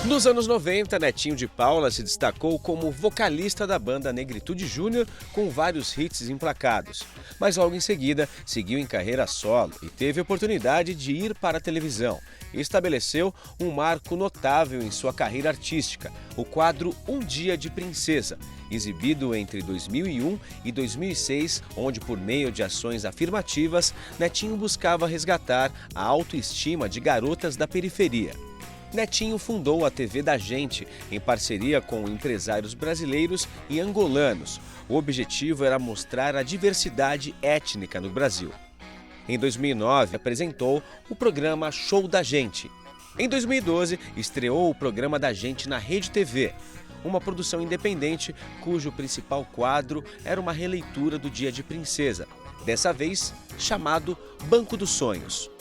Nos anos 90, Netinho de Paula se destacou como vocalista da banda Negritude Júnior, com vários hits emplacados. Mas logo em seguida, seguiu em carreira solo e teve a oportunidade de ir para a televisão. E estabeleceu um marco notável em sua carreira artística, o quadro Um Dia de Princesa, exibido entre 2001 e 2006, onde, por meio de ações afirmativas, Netinho buscava resgatar a autoestima de garotas da periferia. Netinho fundou a TV da Gente, em parceria com empresários brasileiros e angolanos. O objetivo era mostrar a diversidade étnica no Brasil. Em 2009, apresentou o programa Show da Gente. Em 2012, estreou o programa da Gente na Rede TV, uma produção independente cujo principal quadro era uma releitura do Dia de Princesa, dessa vez chamado Banco dos Sonhos.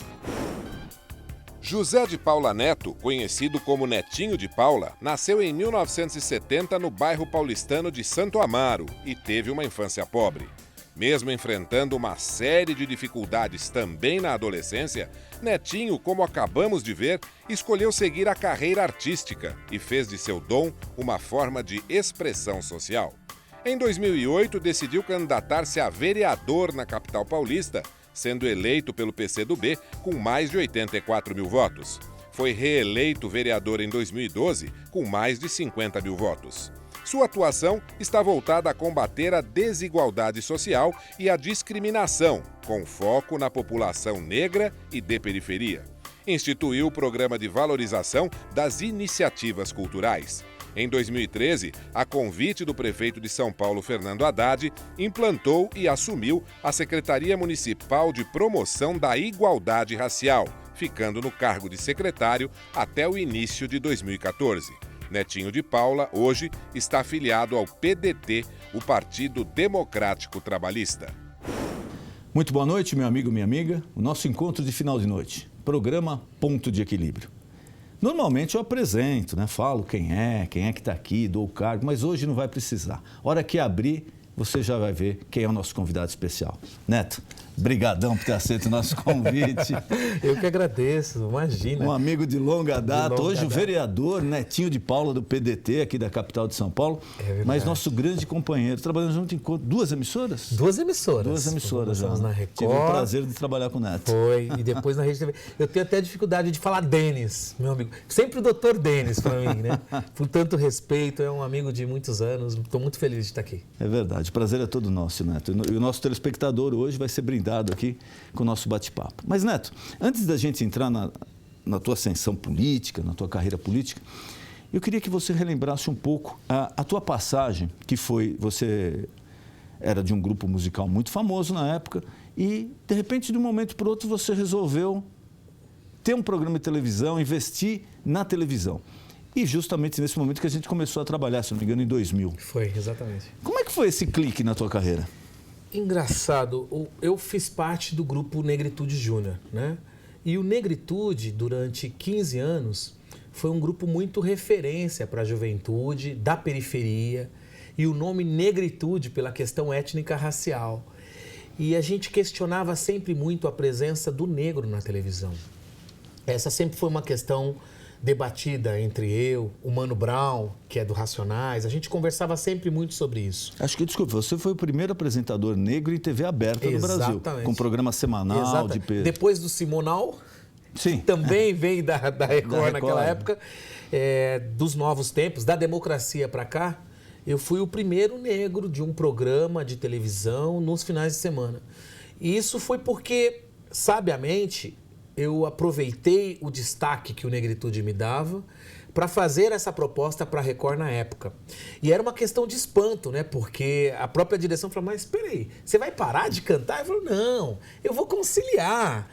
José de Paula Neto, conhecido como Netinho de Paula, nasceu em 1970 no bairro paulistano de Santo Amaro e teve uma infância pobre. Mesmo enfrentando uma série de dificuldades também na adolescência, Netinho, como acabamos de ver, escolheu seguir a carreira artística e fez de seu dom uma forma de expressão social. Em 2008, decidiu candidatar-se a vereador na capital paulista, sendo eleito pelo PCdoB com mais de 84 mil votos. Foi reeleito vereador em 2012 com mais de 50 mil votos. Sua atuação está voltada a combater a desigualdade social e a discriminação, com foco na população negra e de periferia. Instituiu o programa de valorização das iniciativas culturais. Em 2013, a convite do prefeito de São Paulo, Fernando Haddad, implantou e assumiu a Secretaria Municipal de Promoção da Igualdade Racial, ficando no cargo de secretário até o início de 2014. Netinho de Paula, hoje, está afiliado ao PDT, o Partido Democrático Trabalhista. Muito boa noite, meu amigo, minha amiga. O nosso encontro de final de noite. Programa Ponto de Equilíbrio. Normalmente eu apresento, falo quem é que está aqui, dou o cargo, mas hoje não vai precisar. Hora que abrir, você já vai ver quem é o nosso convidado especial. Neto, brigadão por ter aceito o nosso convite. Eu que agradeço, imagina. Um amigo de longa data, hoje o vereador Netinho de Paula do PDT, aqui da capital de São Paulo, mas nosso grande companheiro, trabalhando junto em duas emissoras? Duas emissoras. Duas emissoras já. Na Record. Tive o prazer de trabalhar com o Neto. Foi, e depois na Rede TV. Eu tenho até dificuldade de falar Denis, meu amigo. Sempre o doutor Denis para mim, Por tanto respeito, é um amigo de muitos anos, estou muito feliz de estar aqui. É verdade, o prazer é todo nosso, Neto. E o nosso telespectador hoje vai ser brindado aqui com o nosso bate-papo. Mas, Neto, antes da gente entrar na tua ascensão política, na tua carreira política, eu queria que você relembrasse um pouco a tua passagem, que foi, você era de um grupo musical muito famoso na época e, de repente, de um momento para o outro, você resolveu ter um programa de televisão, investir na televisão. E justamente nesse momento que a gente começou a trabalhar, se não me engano, em 2000. Foi, exatamente. Como é que foi esse clique na tua carreira? Engraçado, eu fiz parte do grupo Negritude Júnior, E o Negritude, durante 15 anos, foi um grupo muito referência para a juventude, da periferia, e o nome Negritude pela questão étnica racial. E a gente questionava sempre muito a presença do negro na televisão. Essa sempre foi uma questão debatida entre eu, o Mano Brown, que é do Racionais, a gente conversava sempre muito sobre isso. Acho que, desculpa, você foi o primeiro apresentador negro em TV aberta no Brasil, com programa semanal de peso. Depois do Simonal, sim, que também veio da Record naquela época, dos novos tempos, da democracia para cá, eu fui o primeiro negro de um programa de televisão nos finais de semana. E isso foi porque, sabiamente, eu aproveitei o destaque que o Negritude me dava para fazer essa proposta para a Record na época. E era uma questão de espanto, Porque a própria direção falou, mas espera aí, você vai parar de cantar? Eu falei, não, eu vou conciliar.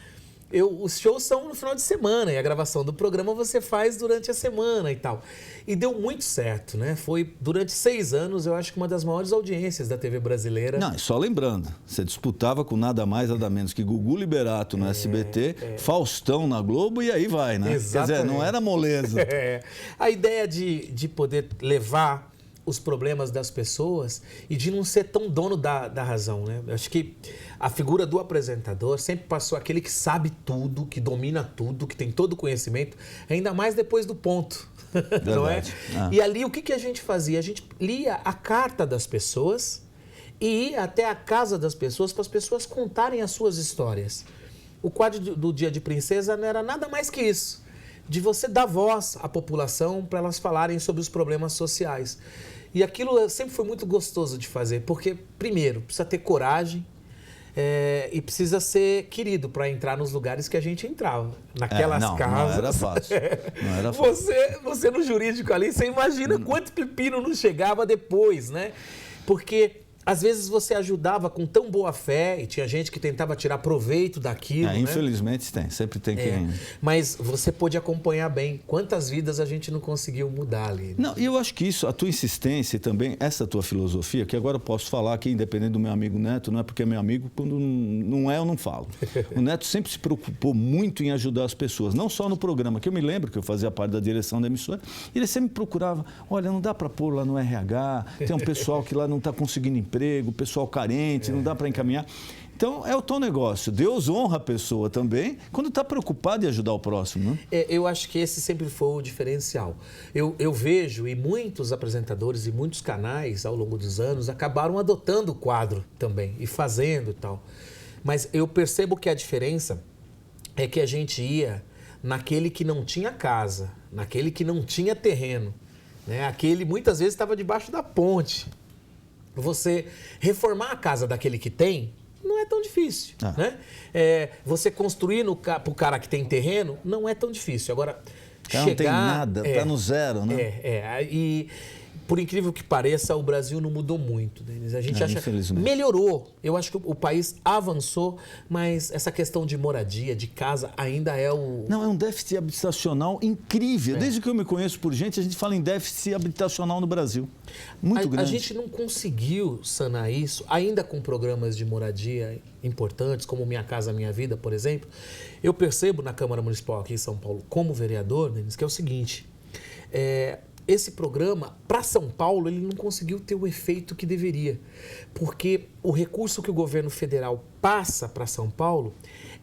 Os shows são no final de semana e a gravação do programa você faz durante a semana e tal. E deu muito certo, Foi, durante 6 anos, eu acho que uma das maiores audiências da TV brasileira. Não, só lembrando, você disputava com nada mais, nada menos que Gugu Liberato no SBT, Faustão na Globo e aí vai, Exatamente. Quer dizer, não era moleza. A ideia de poder levar os problemas das pessoas e de não ser tão dono da razão, Eu acho que a figura do apresentador sempre passou aquele que sabe tudo, que domina tudo, que tem todo o conhecimento, ainda mais depois do ponto. não é? Verdade. E ali o que a gente fazia? A gente lia a carta das pessoas e ia até a casa das pessoas para as pessoas contarem as suas histórias. O quadro do Dia de Princesa não era nada mais que isso, de você dar voz à população para elas falarem sobre os problemas sociais. E aquilo sempre foi muito gostoso de fazer, porque, primeiro, precisa ter coragem e precisa ser querido para entrar nos lugares que a gente entrava. Naquelas casas. Não era fácil. Não era fácil. Você no jurídico ali, você imagina quanto pepino não chegava depois, né? Porque às vezes você ajudava com tão boa fé e tinha gente que tentava tirar proveito daquilo, né? Infelizmente tem, sempre tem quem... Mas você pôde acompanhar bem quantas vidas a gente não conseguiu mudar ali. Né? Não, e eu acho que isso, a tua insistência e também essa tua filosofia, que agora eu posso falar aqui, independente do meu amigo Neto, não é porque é meu amigo, quando não é, eu não falo. O Neto sempre se preocupou muito em ajudar as pessoas, não só no programa, que eu me lembro que eu fazia parte da direção da emissora, ele sempre procurava, olha, não dá para pôr lá no RH, tem um pessoal que lá não está conseguindo emprego, pessoal carente, não dá para encaminhar. Então, é o teu negócio. Deus honra a pessoa também quando está preocupado em ajudar o próximo, né? Eu acho que esse sempre foi o diferencial. Eu vejo, e muitos apresentadores e muitos canais, ao longo dos anos, acabaram adotando o quadro também e fazendo e tal. Mas eu percebo que a diferença é que a gente ia naquele que não tinha casa, naquele que não tinha terreno, né? Aquele, muitas vezes, estava debaixo da ponte. Você reformar a casa daquele que tem não é tão difícil, né? Você construir para o cara que tem terreno não é tão difícil. Agora, chegar... Não tem nada, está no zero, né? E, por incrível que pareça, o Brasil não mudou muito, Denis. A gente acha melhorou. Eu acho que o país avançou, mas essa questão de moradia, de casa, ainda é o... Não, é um déficit habitacional incrível. Desde que eu me conheço por gente, a gente fala em déficit habitacional no Brasil. Muito grande. A gente não conseguiu sanar isso, ainda com programas de moradia importantes, como Minha Casa Minha Vida, por exemplo. Eu percebo na Câmara Municipal aqui em São Paulo, como vereador, Denis, que é o seguinte... Esse programa, para São Paulo, ele não conseguiu ter o efeito que deveria, porque o recurso que o governo federal passa para São Paulo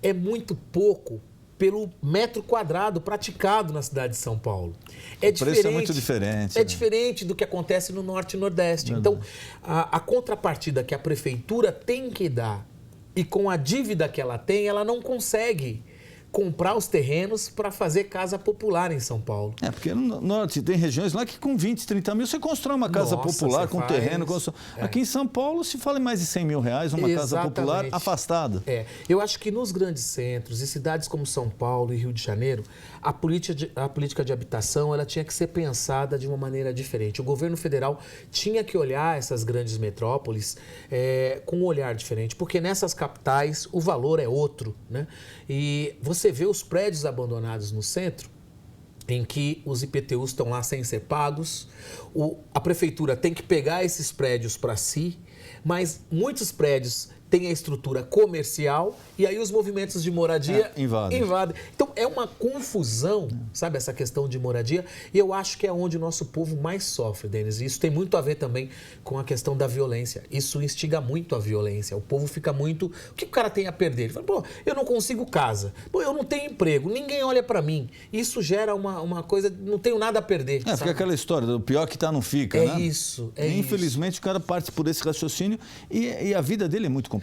é muito pouco pelo metro quadrado praticado na cidade de São Paulo. O preço é muito diferente. É diferente do que acontece no Norte e Nordeste. Então, a contrapartida que a prefeitura tem que dar e com a dívida que ela tem, ela não consegue comprar os terrenos para fazer casa popular em São Paulo. Porque no Norte tem regiões lá que com 20, 30 mil você constrói uma casa popular com terreno. Aqui em São Paulo se fala em mais de 100 mil reais uma casa popular afastada. Eu acho que nos grandes centros e cidades como São Paulo e Rio de Janeiro, a política de habitação ela tinha que ser pensada de uma maneira diferente. O governo federal tinha que olhar essas grandes metrópoles com um olhar diferente, porque nessas capitais o valor é outro, né? E você vê os prédios abandonados no centro, em que os IPTUs estão lá sem ser pagos, a prefeitura tem que pegar esses prédios para si, mas muitos prédios têm a estrutura comercial e aí os movimentos de moradia invadem. Então é uma confusão, sabe, essa questão de moradia, e eu acho que é onde o nosso povo mais sofre, Denis. E isso tem muito a ver também com a questão da violência. Isso instiga muito a violência. O povo fica muito... O que o cara tem a perder? Ele fala, pô, eu não consigo casa, pô, eu não tenho emprego, ninguém olha para mim. Isso gera uma coisa, não tenho nada a perder. Fica aquela história, o pior que tá não fica, né? Isso. Infelizmente o cara parte por esse raciocínio e a vida dele é muito complicada.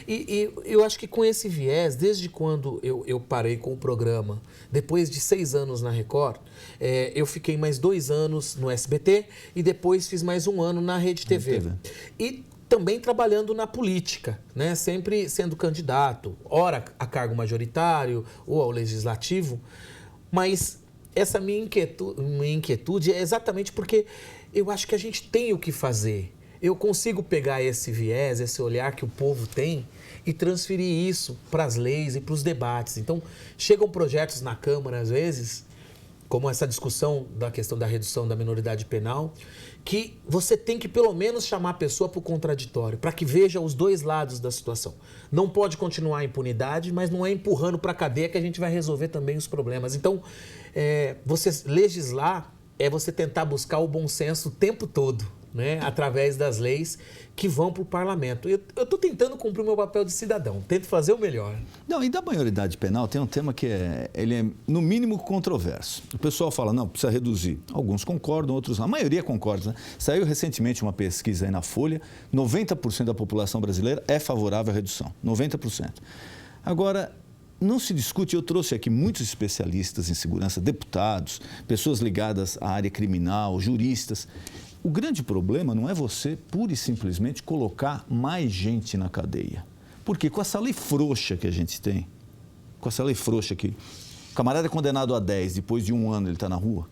E eu acho que com esse viés, desde quando eu parei com o programa, depois de 6 anos na Record, eu fiquei mais 2 anos no SBT e depois fiz mais 1 ano na Rede TV. E também trabalhando na política, né? Sempre sendo candidato, ora a cargo majoritário ou ao legislativo, mas essa minha inquietude é exatamente porque eu acho que a gente tem o que fazer. Eu consigo pegar esse viés, esse olhar que o povo tem e transferir isso para as leis e para os debates. Então, chegam projetos na Câmara, às vezes, como essa discussão da questão da redução da minoridade penal, que você tem que, pelo menos, chamar a pessoa para o contraditório, para que veja os dois lados da situação. Não pode continuar a impunidade, mas não é empurrando para a cadeia que a gente vai resolver também os problemas. Então, você legislar é você tentar buscar o bom senso o tempo todo. né, através das leis que vão para o parlamento. Eu estou tentando cumprir o meu papel de cidadão, tento fazer o melhor. Não, e da maioridade penal tem um tema que ele é no mínimo controverso. O pessoal fala, não, precisa reduzir. Alguns concordam, outros não. A maioria concorda, né? Saiu recentemente uma pesquisa aí na Folha, 90% da população brasileira é favorável à redução, 90%. Agora, não se discute, eu trouxe aqui muitos especialistas em segurança, deputados, pessoas ligadas à área criminal, juristas. O grande problema não é você, pura e simplesmente, colocar mais gente na cadeia. Porque com essa lei frouxa que a gente tem, com essa lei frouxa que o camarada é condenado a 10, depois de 1 ano ele está na rua,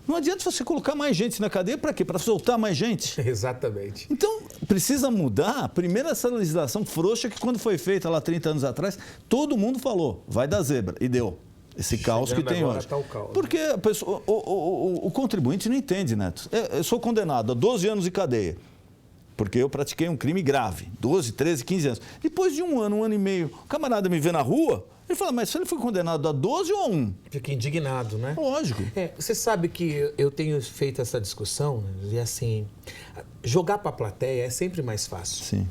não adianta você colocar mais gente na cadeia para quê? Para soltar mais gente? Exatamente. Então, precisa mudar, primeiro, essa legislação frouxa que quando foi feita lá 30 anos atrás, todo mundo falou, vai dar zebra, e deu. Esse caos que tem hoje. Tá o caos. Porque a pessoa, o contribuinte não entende, Neto. Eu sou condenado a 12 anos de cadeia, porque eu pratiquei um crime grave, 12, 13, 15 anos. Depois de 1 ano, 1 ano e meio, o camarada me vê na rua, ele fala, mas ele foi condenado a 12 ou a 1? Fica indignado, né? Lógico. Você sabe que eu tenho feito essa discussão, né? E assim, jogar para a plateia é sempre mais fácil. Sim.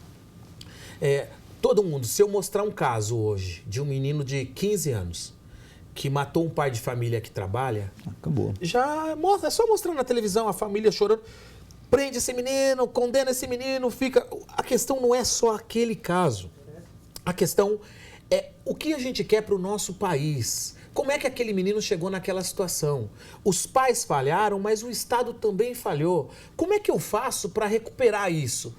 Todo mundo, se eu mostrar um caso hoje de um menino de 15 anos que matou um pai de família que trabalha, acabou. Já mostra, é só mostrar na televisão a família chorando, prende esse menino, condena esse menino, fica... A questão não é só aquele caso. A questão é o que a gente quer para o nosso país. Como é que aquele menino chegou naquela situação? Os pais falharam, mas o Estado também falhou. Como é que eu faço para recuperar isso?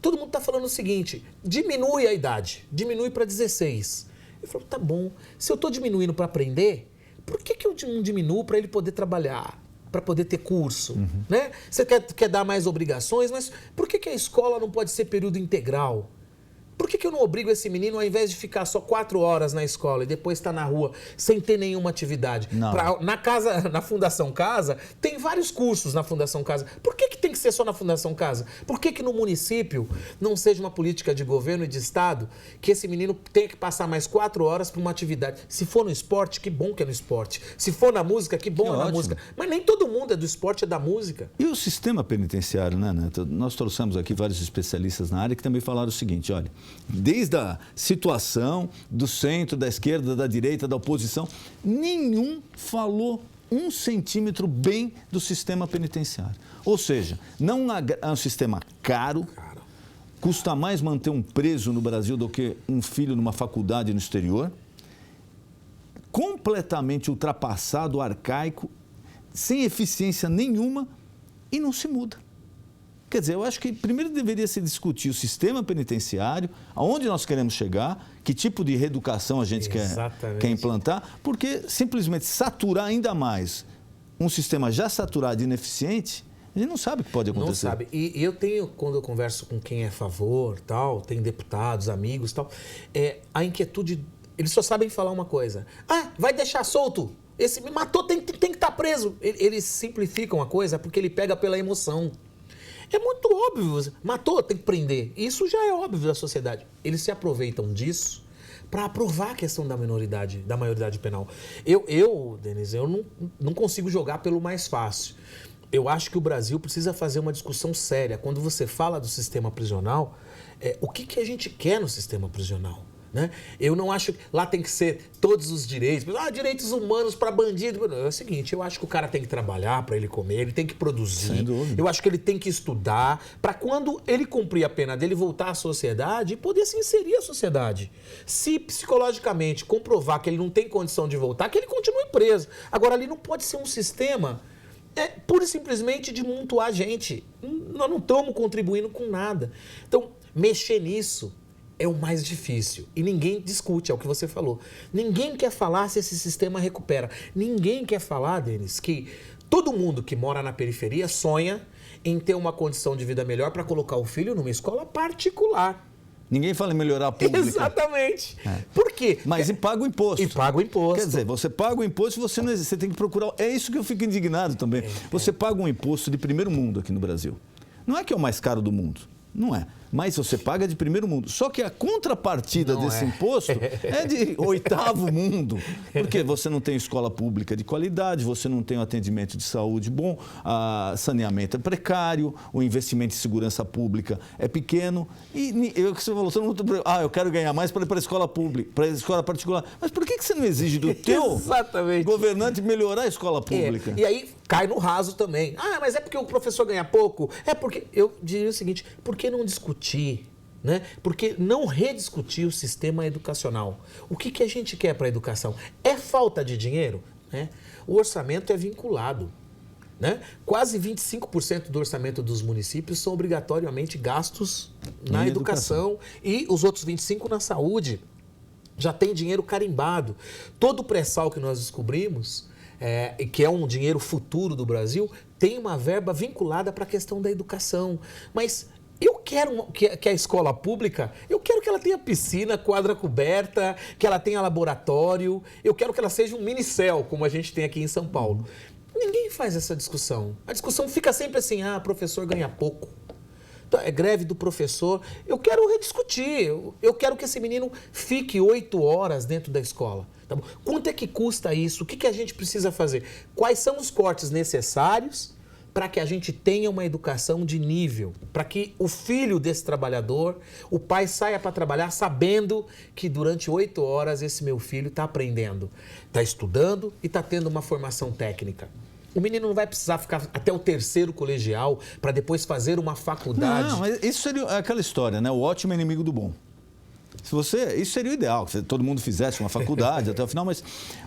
Todo mundo está falando o seguinte, diminui a idade, diminui para 16. Eu falo, tá bom, se eu estou diminuindo para aprender, por que eu não diminuo para ele poder trabalhar, para poder ter curso? Né? Você quer dar mais obrigações, mas por que a escola não pode ser período integral? Por que eu não obrigo esse menino, ao invés de ficar só 4 horas na escola e depois estar na rua sem ter nenhuma atividade? Na Fundação Casa, tem vários cursos na Fundação Casa. Por que tem que ser só na Fundação Casa? Por que no município não seja uma política de governo e de Estado que esse menino tenha que passar mais 4 horas para uma atividade? Se for no esporte, que bom que é no esporte. Se for na música, que bom é na música. Mas nem todo mundo é do esporte, é da música. E o sistema penitenciário, né, Neto? Nós trouxemos aqui vários especialistas na área que também falaram o seguinte, olha, desde a situação do centro, da esquerda, da direita, da oposição, nenhum falou 1 centímetro bem do sistema penitenciário. Ou seja, não é um sistema caro, custa mais manter um preso no Brasil do que um filho numa faculdade no exterior, completamente ultrapassado, arcaico, sem eficiência nenhuma e não se muda. Quer dizer, eu acho que primeiro deveria se discutir o sistema penitenciário, aonde nós queremos chegar, que tipo de reeducação a gente quer implantar, porque simplesmente saturar ainda mais um sistema já saturado e ineficiente, a gente não sabe o que pode acontecer. Não sabe. E eu tenho, quando eu converso com quem é a favor, tal, tem deputados, amigos, tal, a inquietude, eles só sabem falar uma coisa. Ah, vai deixar solto? Esse me matou, tem que estar preso. Eles simplificam a coisa porque ele pega pela emoção. É muito óbvio, matou, tem que prender. Isso já é óbvio da sociedade. Eles se aproveitam disso para aprovar a questão da minoridade, da maioridade penal. Denis, eu não consigo jogar pelo mais fácil. Eu acho que o Brasil precisa fazer uma discussão séria. Quando você fala do sistema prisional, o que a gente quer no sistema prisional? Né? Eu não acho que lá tem que ser todos os direitos, direitos humanos para bandido. É o seguinte, eu acho que o cara tem que trabalhar para ele comer, ele tem que produzir. Sem dúvida. Eu acho que ele tem que estudar para quando ele cumprir a pena dele voltar à sociedade e poder se inserir à sociedade. Se psicologicamente comprovar que ele não tem condição de voltar, que ele continue preso. Agora, ali não pode ser um sistema pura e simplesmente de montuar gente. Nós não estamos contribuindo com nada. Então, mexer nisso é o mais difícil. E ninguém discute, é o que você falou. Ninguém quer falar se esse sistema recupera. Ninguém quer falar, Denis, que todo mundo que mora na periferia sonha em ter uma condição de vida melhor para colocar o filho numa escola particular. Ninguém fala em melhorar a pública. Exatamente. Por quê? Mas e paga o imposto. E paga o imposto. Quer dizer, você paga o imposto e você tem que procurar... É isso que eu fico indignado também. Você paga um imposto de primeiro mundo aqui no Brasil. Não é que é o mais caro do mundo. Não é. mas você paga de primeiro mundo. Só que a contrapartida desse imposto é de oitavo mundo, porque você não tem escola pública de qualidade, você não tem um atendimento de saúde bom, saneamento é precário, o investimento em segurança pública é pequeno. E o que você falou, todo mundo, eu quero ganhar mais para ir para a escola pública, para a escola particular. Mas por que você não exige do teu governante melhorar a escola pública? E aí cai no raso também. Mas é porque o professor ganha pouco? É porque, eu diria o seguinte, por que não discutir, né? Por que não rediscutir o sistema educacional? O que a gente quer para a educação? É falta de dinheiro? Né? O orçamento é vinculado. Né? Quase 25% do orçamento dos municípios são obrigatoriamente gastos na educação e os outros 25% na saúde. Já tem dinheiro carimbado. Todo o pré-sal que nós descobrimos, que é um dinheiro futuro do Brasil, tem uma verba vinculada para a questão da educação. Mas eu quero que a escola pública, eu quero que ela tenha piscina, quadra coberta, que ela tenha laboratório, eu quero que ela seja um minicel, como a gente tem aqui em São Paulo. Ninguém faz essa discussão. A discussão fica sempre assim, professor ganha pouco. Então, é greve do professor. Eu quero rediscutir. Eu quero que esse menino fique 8 horas dentro da escola. Tá bom? Quanto é que custa isso? O que a gente precisa fazer? Quais são os cortes necessários para que a gente tenha uma educação de nível? Para que o filho desse trabalhador, o pai saia para trabalhar sabendo que durante 8 horas esse meu filho está aprendendo, está estudando e está tendo uma formação técnica. O menino não vai precisar ficar até o 3º colegial para depois fazer uma faculdade. Não, mas isso seria aquela história, né? O ótimo é inimigo do bom. Isso seria o ideal, que todo mundo fizesse uma faculdade até o final, mas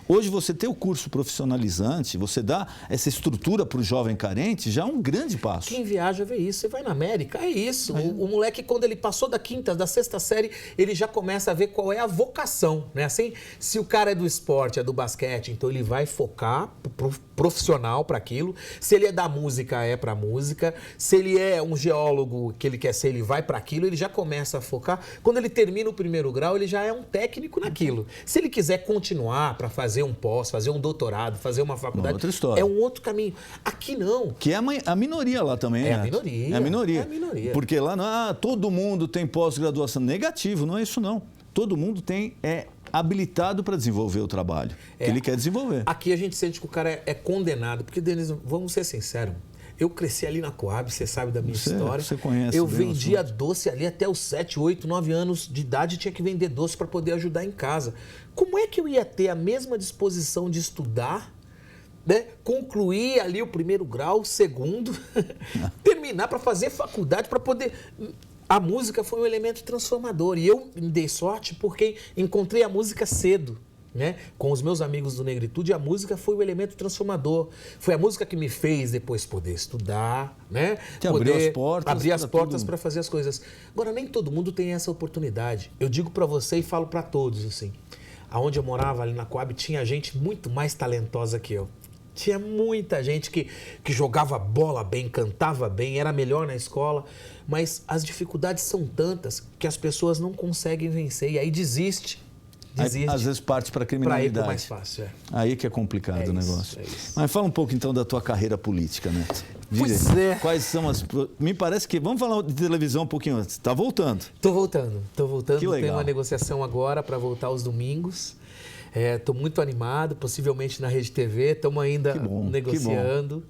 hoje você ter o curso profissionalizante, você dá essa estrutura para o jovem carente, já é um grande passo. Quem viaja vê isso, você vai na América, é isso. O moleque, quando ele passou da 5ª, da 6ª série, ele já começa a ver qual é a vocação, né? Assim, se o cara é do esporte, é do basquete, então ele vai focar profissional para aquilo. Se ele é da música, é para música. Se ele é um geólogo que ele quer ser, ele vai para aquilo, ele já começa a focar. Quando ele termina o 1º grau, ele já é um técnico naquilo. Se ele quiser continuar para fazer um pós, fazer um doutorado, fazer uma faculdade, outra história. É um outro caminho. Aqui não. Que é a minoria lá também, né? É a minoria. É a minoria. É a minoria. Porque lá não, todo mundo tem pós-graduação. Negativo, não é isso não. Todo mundo é habilitado para desenvolver o trabalho que ele quer desenvolver. Aqui a gente sente que o cara é condenado, porque, Denis, vamos ser sinceros, eu cresci ali na Coab, você sabe da minha história. Você conhece. Eu vendia doce ali até os 7, 8, 9 anos de idade, tinha que vender doce para poder ajudar em casa. Como é que eu ia ter a mesma disposição de estudar, né? Concluir ali o 1º grau, o 2º, terminar para fazer faculdade, para poder... A música foi um elemento transformador e eu me dei sorte porque encontrei a música cedo. Né? Com os meus amigos do Negritude, a música foi o elemento transformador. Foi a música que me fez depois poder estudar, né? Abrir as portas para fazer as coisas. Agora, nem todo mundo tem essa oportunidade. Eu digo para você e falo para todos, assim, aonde eu morava ali na Coab, tinha gente muito mais talentosa que eu. Tinha muita gente que jogava bola bem, cantava bem, era melhor na escola, mas as dificuldades são tantas que as pessoas não conseguem vencer e aí desiste. Aí, às vezes parte para a criminalidade. Para ir mais fácil, Aí que é complicado o negócio. Isso. Mas fala um pouco então da tua carreira política, Neto. Pois é. Quais são as... Me parece que... Vamos falar de televisão um pouquinho antes. Está voltando. Tô voltando. Que legal. Tem uma negociação agora para voltar aos domingos. Estou muito animado, possivelmente na Rede TV. Estamos ainda negociando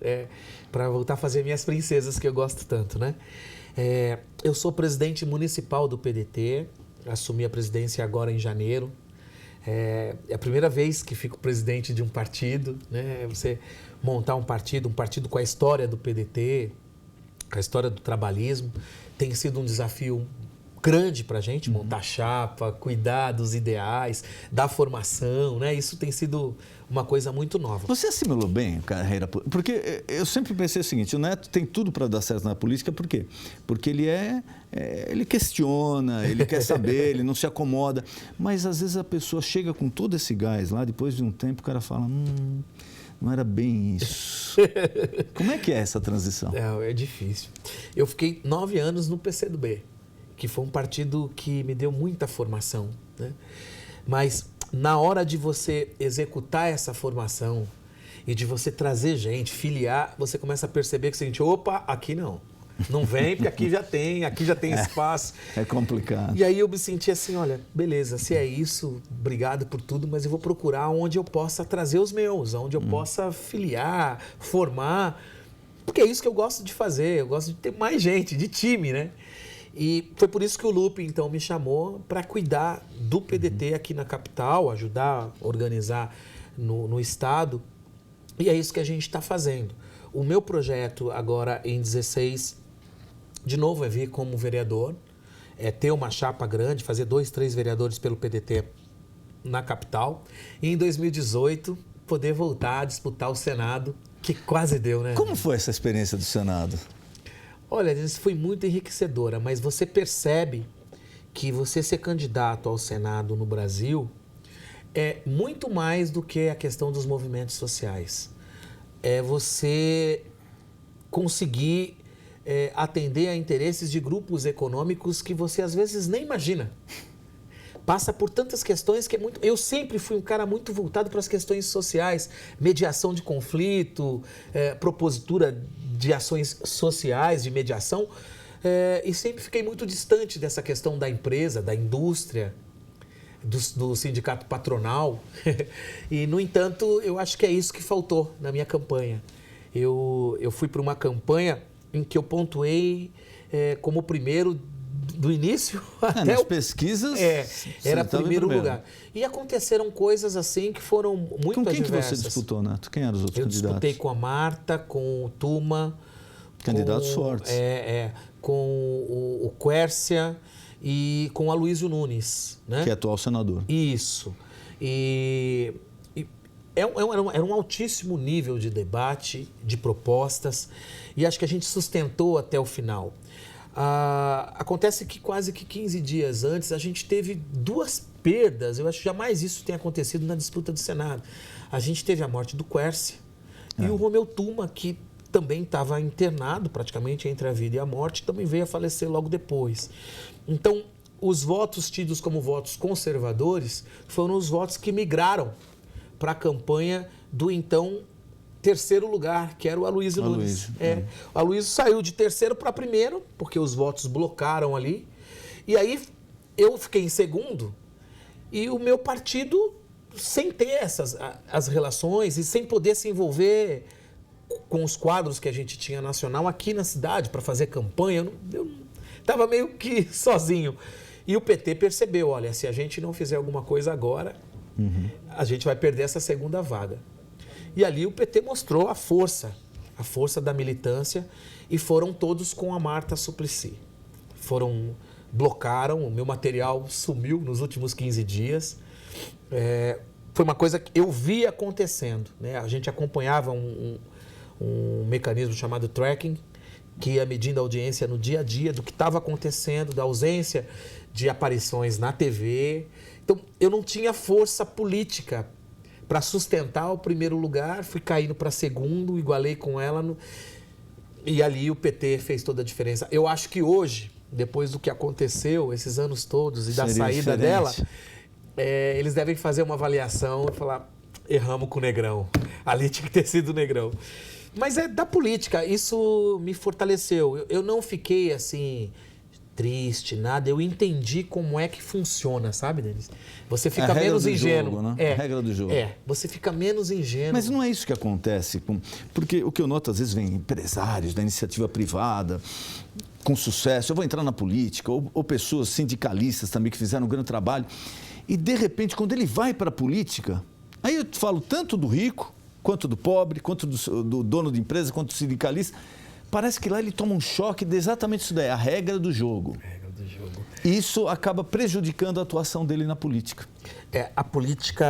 para voltar a fazer minhas princesas, que eu gosto tanto, né? Eu sou presidente municipal do PDT. Assumi a presidência agora em janeiro. É a primeira vez que fico presidente de um partido, né? Você montar um partido com a história do PDT, com a história do trabalhismo, tem sido um desafio grande para a gente, montar chapa, cuidar dos ideais, da formação, né? Isso tem sido uma coisa muito nova. Você assimilou bem a carreira política? Porque eu sempre pensei o seguinte, o Neto tem tudo para dar certo na política, por quê? Porque ele questiona, ele quer saber, ele não se acomoda, mas às vezes a pessoa chega com todo esse gás lá, depois de um tempo o cara fala, não era bem isso. Como é que é essa transição? É difícil. Eu fiquei 9 anos no PCdoB, que foi um partido que me deu muita formação, né? Mas na hora de você executar essa formação e de você trazer gente, filiar, você começa a perceber que o seguinte, opa, aqui não. Não vem, porque aqui já tem espaço. É complicado. E aí eu me senti assim, olha, beleza, se é isso, obrigado por tudo, mas eu vou procurar onde eu possa trazer os meus, onde eu possa filiar, formar, porque é isso que eu gosto de fazer, eu gosto de ter mais gente, de time, né? E foi por isso que o Lupe, então, me chamou para cuidar do PDT aqui na capital, ajudar a organizar no estado, e é isso que a gente está fazendo. O meu projeto agora em 16, de novo, é vir como vereador, é ter uma chapa grande, fazer 2, 3 vereadores pelo PDT na capital. E em 2018, poder voltar a disputar o Senado, que quase deu, né? Como foi essa experiência do Senado? Olha, isso foi muito enriquecedora, mas você percebe que você ser candidato ao Senado no Brasil é muito mais do que a questão dos movimentos sociais. É você conseguir atender a interesses de grupos econômicos que você às vezes nem imagina. Passa por tantas questões que é muito... Eu sempre fui um cara muito voltado para as questões sociais, mediação de conflito, propositura de ações sociais, de mediação, e sempre fiquei muito distante dessa questão da empresa, da indústria, do sindicato patronal. E, no entanto, eu acho que é isso que faltou na minha campanha. Eu fui para uma campanha em que eu pontuei como o primeiro do início até nas pesquisas era primeiro lugar. E aconteceram coisas assim que foram muito Com quem adversas. Que você disputou, Neto? Quem eram os outros candidatos? Eu disputei com a Marta, com o Tuma. Candidatos fortes. Com o Quércia e com o Aloysio Nunes, né? Que é atual senador. Isso. Era um altíssimo nível de debate, de propostas, e acho que a gente sustentou até o final. Acontece que quase que 15 dias antes a gente teve 2 perdas, eu acho que jamais isso tenha acontecido na disputa do Senado. A gente teve a morte do Quércia e o Romeu Tuma, que também estava internado praticamente entre a vida e a morte, também veio a falecer logo depois. Então, os votos tidos como votos conservadores foram os votos que migraram para a campanha do então terceiro lugar, que era o Aloysio Nunes. O Aloysio saiu de terceiro para primeiro, porque os votos blocaram ali. E aí eu fiquei em segundo e o meu partido, sem ter as relações e sem poder se envolver com os quadros que a gente tinha nacional aqui na cidade para fazer campanha, eu estava meio que sozinho. E o PT percebeu, olha, se a gente não fizer alguma coisa agora, a gente vai perder essa segunda vaga. E ali o PT mostrou a força da militância, e foram todos com a Marta Suplicy. Blocaram, o meu material sumiu nos últimos 15 dias. Foi uma coisa que eu vi acontecendo, né? A gente acompanhava um mecanismo chamado tracking, que ia medindo a audiência no dia a dia do que estava acontecendo, da ausência de aparições na TV. Então, eu não tinha força política para sustentar o primeiro lugar, fui caindo para segundo, igualei com ela. E ali o PT fez toda a diferença. Eu acho que hoje, depois do que aconteceu esses anos todos e da saída dela, eles devem fazer uma avaliação e falar, erramos com o Negrão. Ali tinha que ter sido o Negrão. Mas é da política, isso me fortaleceu. Eu não fiquei assim triste, nada. Eu entendi como é que funciona, sabe, Denis? Você fica menos ingênuo. Jogo, né? A regra do jogo. Você fica menos ingênuo. Mas não é isso que acontece. Porque o que eu noto, às vezes, vem empresários da iniciativa privada com sucesso. Eu vou entrar na política, ou pessoas sindicalistas também que fizeram um grande trabalho. E, de repente, quando ele vai para a política, aí eu falo tanto do rico, quanto do pobre, quanto do dono de empresa, quanto do sindicalista. Parece que lá ele toma um choque de exatamente isso daí, a regra do jogo. A regra do jogo. E isso acaba prejudicando a atuação dele na política. A política,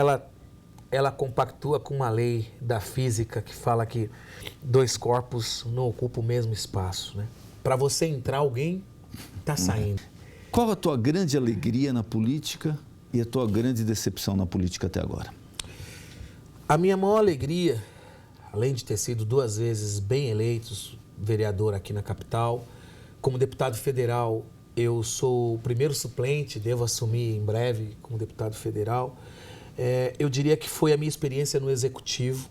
ela compactua com uma lei da física que fala que 2 corpos não ocupam o mesmo espaço, né? Para você entrar, alguém está saindo. Qual a tua grande alegria na política e a tua grande decepção na política até agora? A minha maior alegria, além de ter sido 2 vezes bem eleito vereador aqui na capital, como deputado federal, eu sou o primeiro suplente, devo assumir em breve como deputado federal. Eu diria que foi a minha experiência no Executivo,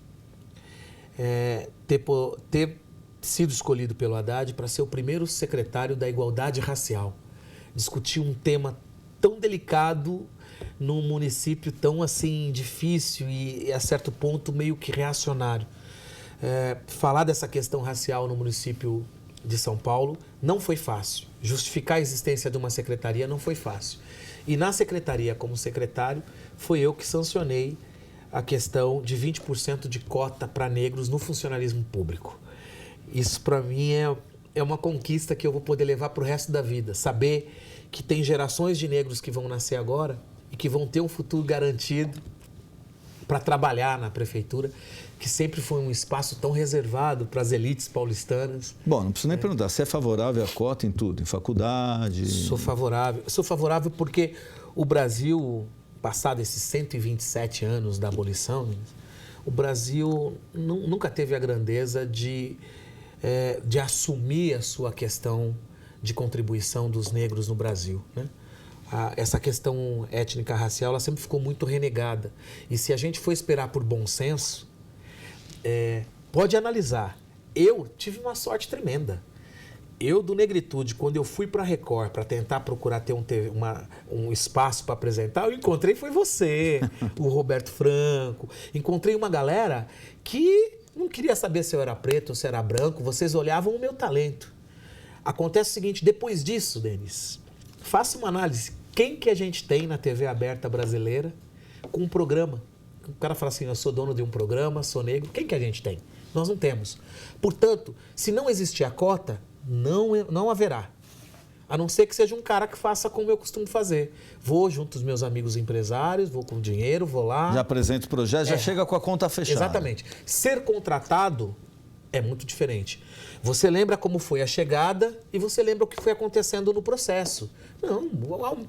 ter sido escolhido pelo Haddad para ser o primeiro secretário da Igualdade Racial. Discutir um tema tão delicado num município tão assim difícil e a certo ponto meio que reacionário. Falar dessa questão racial no município de São Paulo não foi fácil. Justificar a existência de uma secretaria não foi fácil. E na secretaria, como secretário, foi eu que sancionei a questão de 20% de cota para negros no funcionalismo público. Isso, para mim, é uma conquista que eu vou poder levar para o resto da vida. Saber que tem gerações de negros que vão nascer agora e que vão ter um futuro garantido para trabalhar na prefeitura, que sempre foi um espaço tão reservado para as elites paulistanas. Bom, não preciso nem perguntar, você é favorável à cota em tudo? Em faculdade? Sou favorável. Sou favorável porque o Brasil, passado esses 127 anos da abolição, o Brasil nunca teve a grandeza de assumir a sua questão de contribuição dos negros no Brasil, né? Essa questão étnica racial, ela sempre ficou muito renegada. E se a gente for esperar por bom senso, pode analisar. Eu tive uma sorte tremenda. Eu, do Negritude, quando eu fui para a Record para tentar procurar ter um espaço para apresentar, eu encontrei foi você, o Roberto Franco. Encontrei uma galera que não queria saber se eu era preto ou se era branco, vocês olhavam o meu talento. Acontece o seguinte, depois disso, Denis, faça uma análise. Quem que a gente tem na TV aberta brasileira com um programa? O cara fala assim, eu sou dono de um programa, sou negro. Quem que a gente tem? Nós não temos. Portanto, se não existir a cota, não haverá. A não ser que seja um cara que faça como eu costumo fazer. Vou junto aos meus amigos empresários, vou com dinheiro, vou lá... Já apresenta o projeto, já chega com a conta fechada. Exatamente. Ser contratado é muito diferente. Você lembra como foi a chegada e você lembra o que foi acontecendo no processo. Não,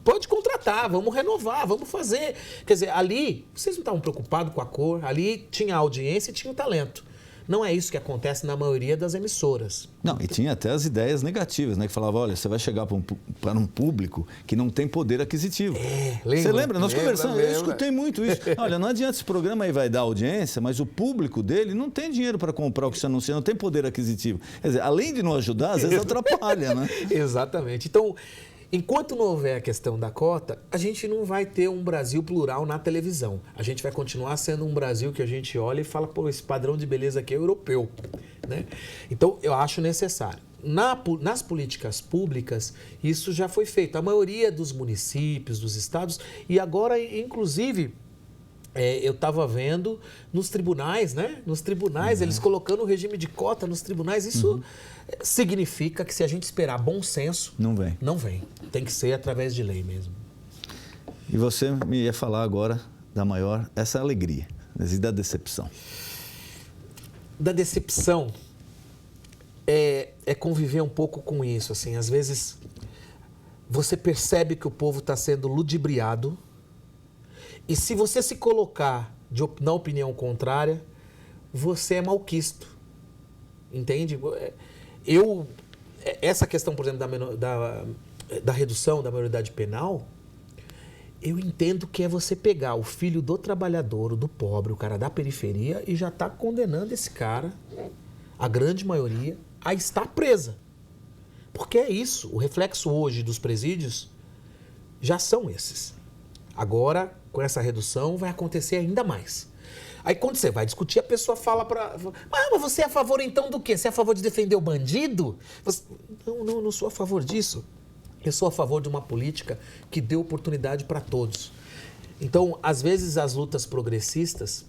pode contratar, vamos renovar, vamos fazer. Quer dizer, ali, vocês não estavam preocupados com a cor, ali tinha a audiência e tinha o talento. Não é isso que acontece na maioria das emissoras. Não, e tinha até as ideias negativas, né? Que falava, olha, você vai chegar para um público que não tem poder aquisitivo. Lembra? Você lembra? Nós conversamos, lembra. Eu escutei muito isso. Olha, não adianta, esse programa aí vai dar audiência, mas o público dele não tem dinheiro para comprar o que você anuncia, não tem poder aquisitivo. Quer dizer, além de não ajudar, às vezes atrapalha, né? Exatamente. Então, enquanto não houver a questão da cota, a gente não vai ter um Brasil plural na televisão. A gente vai continuar sendo um Brasil que a gente olha e fala, pô, esse padrão de beleza aqui é europeu, né? Então, eu acho necessário. Nas políticas públicas, isso já foi feito. A maioria dos municípios, dos estados, e agora, inclusive... eu estava vendo nos tribunais, né? Nos tribunais, eles colocando o regime de cota nos tribunais. Isso significa que se a gente esperar bom senso... Não vem. Não vem. Tem que ser através de lei mesmo. E você me ia falar agora da maior, essa alegria, e da decepção. Da decepção é conviver um pouco com isso. Assim, às vezes, você percebe que o povo está sendo ludibriado. E se você se colocar na opinião contrária, você é malquisto. Entende? Essa questão, por exemplo, da redução da maioridade penal, eu entendo que é você pegar o filho do trabalhador, do pobre, o cara da periferia, e já está condenando esse cara, a grande maioria, a estar presa. Porque é isso. O reflexo hoje dos presídios já são esses. Agora, com essa redução, vai acontecer ainda mais. Aí, quando você vai discutir, a pessoa fala mas você é a favor, então, do quê? Você é a favor de defender o bandido? Não sou a favor disso. Eu sou a favor de uma política que dê oportunidade para todos. Então, às vezes, as lutas progressistas,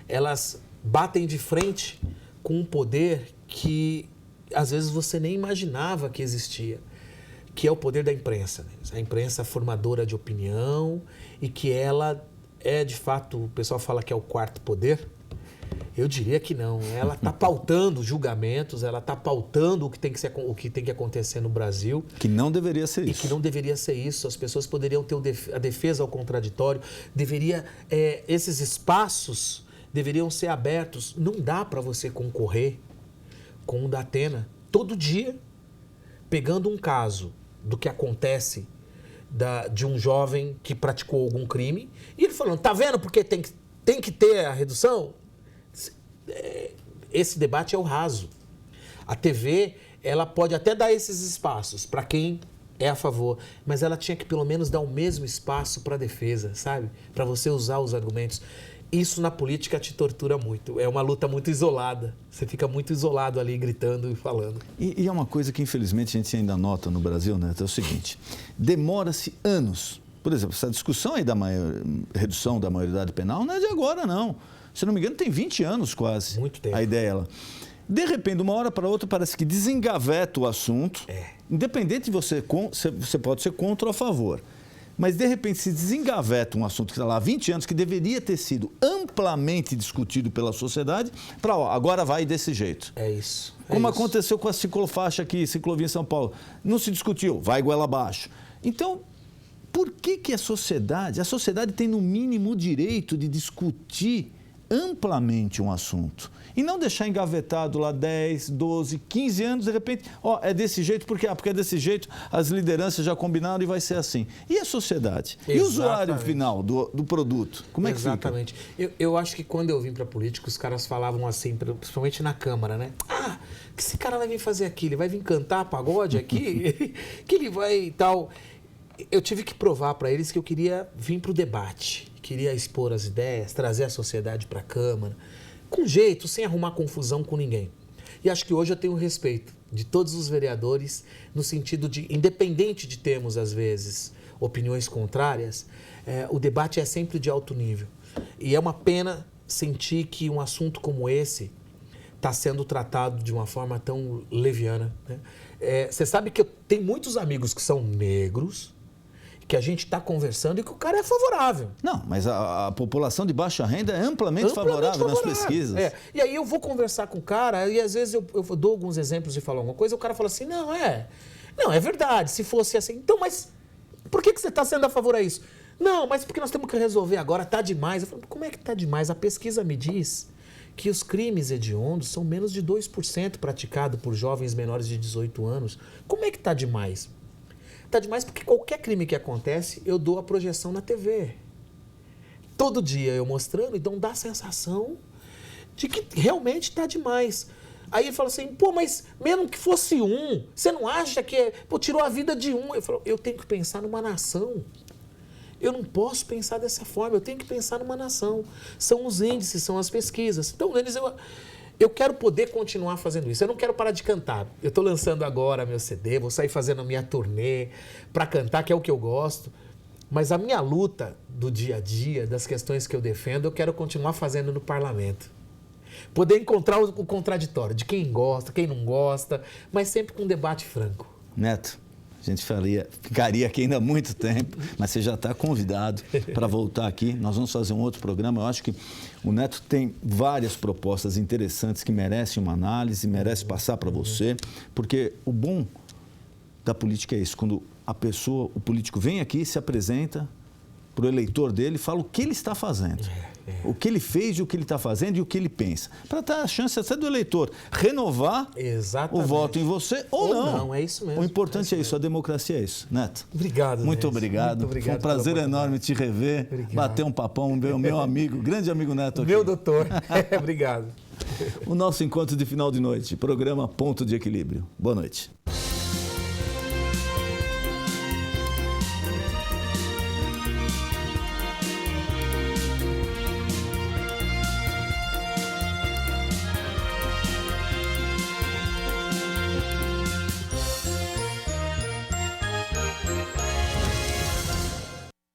elas batem de frente com um poder que, às vezes, você nem imaginava que existia, que é o poder da imprensa, né? A imprensa formadora de opinião e que ela é, de fato, o pessoal fala que é o quarto poder. Eu diria que não. Ela está pautando julgamentos, ela está pautando o que tem que acontecer no Brasil. Que não deveria ser isso. E que não deveria ser isso. As pessoas poderiam ter a defesa ao contraditório. Esses espaços deveriam ser abertos. Não dá para você concorrer com o Datena todo dia, pegando um caso do que acontece de um jovem que praticou algum crime, e ele falando, tá vendo porque tem que ter a redução? Esse debate é o raso. A TV, ela pode até dar esses espaços para quem é a favor, mas ela tinha que pelo menos dar o mesmo espaço para a defesa, sabe? Para você usar os argumentos. Isso na política te tortura muito. É uma luta muito isolada. Você fica muito isolado ali, gritando e falando. E é uma coisa que, infelizmente, a gente ainda nota no Brasil, né? É o seguinte, demora-se anos. Por exemplo, essa discussão aí da redução da maioridade penal não é de agora, não. Se não me engano, tem 20 anos quase. Muito tempo. A ideia ela. De repente, de uma hora para outra, parece que desengaveta o assunto. Independente de você pode ser contra ou a favor. Mas, de repente, se desengaveta um assunto que está lá há 20 anos, que deveria ter sido amplamente discutido pela sociedade, para agora vai desse jeito. É isso. Como aconteceu com a ciclofaixa aqui, ciclovia em São Paulo. Não se discutiu, vai goela abaixo. Então, por que a sociedade tem no mínimo o direito de discutir amplamente um assunto e não deixar engavetado lá 10, 12, 15 anos, de repente, é desse jeito, porque é desse jeito, as lideranças já combinaram e vai ser assim. E a sociedade? Exatamente. E o usuário final do produto? Como é que fica? Exatamente. Eu acho que quando eu vim para a política, os caras falavam assim, principalmente na Câmara, né? Que esse cara vai vir fazer aqui? Ele vai vir cantar pagode aqui? Que ele vai e tal... Eu tive que provar para eles que eu queria vir para o debate, queria expor as ideias, trazer a sociedade para a Câmara, com jeito, sem arrumar confusão com ninguém. E acho que hoje eu tenho respeito de todos os vereadores, no sentido de, independente de termos, às vezes, opiniões contrárias, o debate é sempre de alto nível. E é uma pena sentir que um assunto como esse está sendo tratado de uma forma tão leviana, né? Você sabe que eu tenho muitos amigos que são negros, que a gente está conversando e que o cara é favorável. Não, mas a população de baixa renda é amplamente favorável nas pesquisas. E aí eu vou conversar com o cara e às vezes eu dou alguns exemplos e falo alguma coisa, o cara fala assim, não, é verdade, se fosse assim. Então, mas por que você está sendo a favor a isso? Não, mas porque nós temos que resolver agora, tá demais. Eu falo, como é que tá demais? A pesquisa me diz que os crimes hediondos são menos de 2% praticados por jovens menores de 18 anos. Como é que tá demais? Tá demais porque qualquer crime que acontece, eu dou a projeção na TV. Todo dia eu mostrando, então dá a sensação de que realmente tá demais. Aí ele fala assim, mas mesmo que fosse um, você não acha que tirou a vida de um? Eu falo, eu tenho que pensar numa nação. Eu não posso pensar dessa forma, eu tenho que pensar numa nação. São os índices, são as pesquisas. Então, eles... Eu quero poder continuar fazendo isso. Eu não quero parar de cantar. Eu estou lançando agora meu CD, vou sair fazendo a minha turnê para cantar, que é o que eu gosto. Mas a minha luta do dia a dia, das questões que eu defendo, eu quero continuar fazendo no parlamento. Poder encontrar o contraditório de quem gosta, quem não gosta, mas sempre com um debate franco. Neto, a gente ficaria aqui ainda há muito tempo, mas você já está convidado para voltar aqui. Nós vamos fazer um outro programa. Eu acho que o Neto tem várias propostas interessantes que merecem uma análise, merece passar para você, porque o bom da política é isso, quando o político vem aqui, se apresenta para o eleitor dele, fala o que ele está fazendo, o que ele fez e o que ele está fazendo e o que ele pensa, para dar a chance até do eleitor renovar o voto em você ou não. Não, é isso mesmo. O importante é isso, a democracia é isso. Neto. Obrigado, muito obrigado. Foi um prazer enorme te rever, bater um papão, meu amigo, grande amigo Neto aqui. Meu doutor, obrigado. O nosso encontro de final de noite, programa Ponto de Equilíbrio. Boa noite.